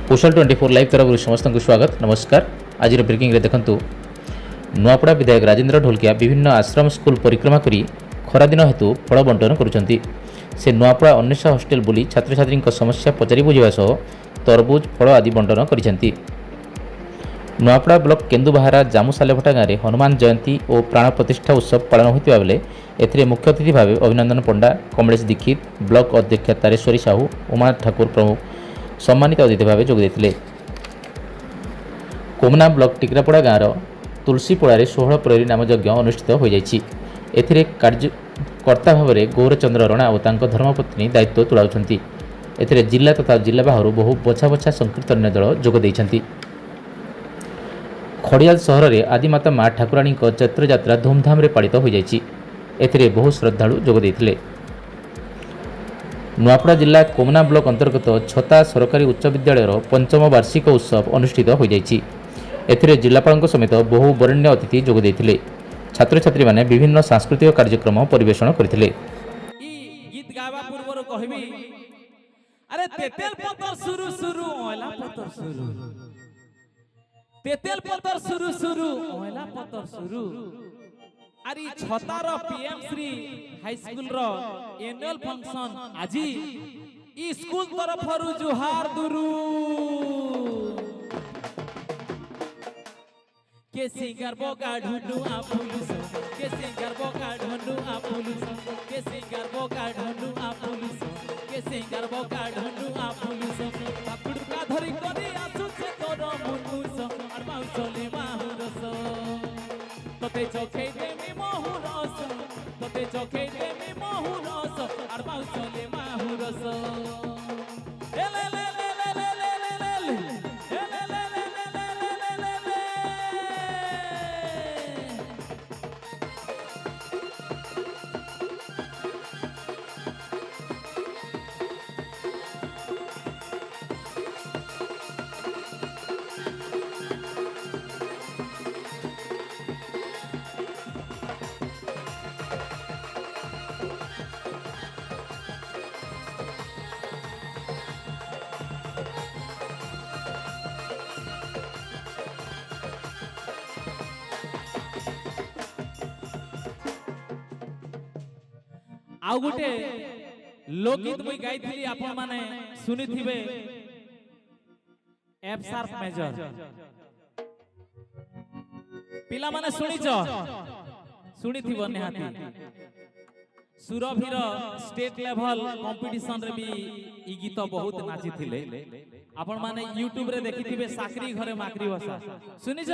कुशल 24 live तरफ समस्त को स्वागत नमस्कार। आज ब्रेकिंग रे देखंतु नुआपड़ा विधायक राजेंद्र ढोलकिया विभिन्न आश्रम स्कूल परिक्रमा करी खरादिन हेतु फल बंटन करुछंती। से नुआपड़ा अन्वेषा हॉस्टेल बुली छात्र छात्री समस्या पचारि बुझिबा सह तरबुज फल आदि बंटन करिसेंती। नुआपड़ा ब्लॉक केन्दुबाहारा जामुसालेभटा गाँव में हनुमान जयंती और प्राण प्रतिष्ठा उत्सव पालन होता बेले एथिरे मुख्य अतिथि भाव अभिनंदन पंडा, कमलेश दीक्षित, ब्लॉक अध्यक्ष तारेश्वरी साहू, उमा ठाकुर प्रमुख सम्मानित अतिथि भाव जोगदे। कोमना ब्लॉक टिकरापड़ा गाँव तुलसीपोड़ा 16 प्रहरी नाम यज्ञ अनुष्ठित हो जाइछि। एथिरे कार्यकर्ता भाव में गौरचंद्र रणा और तांको धर्मपत्नी दायित्व तुलाउछंती। एथिरे जिला तथा जिला बाहर बहु बछा बछा संकीर्तन दल जोग दैछंती। खड़ियाल सहर में आदिमाता माँ ठाकुराणी चैत्र यात्रा धूमधाम रे पालित हो जाइछि। एथिरे बहु श्रद्धालु जोग दैथिले। नुआपड़ा जिला कोमना ब्लॉक अंतर्गत छता सरकारी उच्च विद्यालय पंचम वार्षिक उत्सव अनुष्ठित हो जाइछि। एथिरे जिलापाल समेत बहु वरेण्य अतिथि जोग दैथिले। छात्र छात्री माने विभिन्न सांस्कृतिक कार्यक्रम परिवेषण करथिले। गीत गावा पूर्व कहबी अरे तेतेल पतर शुरू शुरू ओला पतर शुरू तेतेल पतर शुरू शुरू ओला पतर शुरू अरे छतार पीएम श्री हाई स्कूल रो एनुअल फंक्शन आजी ई स्कूल तरफरु जुहार दुरु के सिंगर बोका ढुंडू आ पुलिस के सिंगर बोका ढुंडू आ पुलिस के सिंगर बोका ढुंडू आ पुलिस के सिंगर बोका ढुंडू आ पुलिस पकड़ का धरी करी आसु से तोर मुनुस और माउसले माहुरस तते चोखे देमी माहुरस तते चोखे देमी माहुरस और माउसले माहुरस ले ले ले ले ले ले ले आउ गोटे लोकगीत मुई गाइथिली आपण माने सुनिथिबे एफ शार्प मेजर पिला माने सुनिथिबो नेहाती सुरभीर स्टेट लेवल कंपटीशन रे भी ई गीत बहुत नाचिथिले आपण माने यूट्यूब रे देखिथिबे साकरी घरे माकरी बसा सुनिछ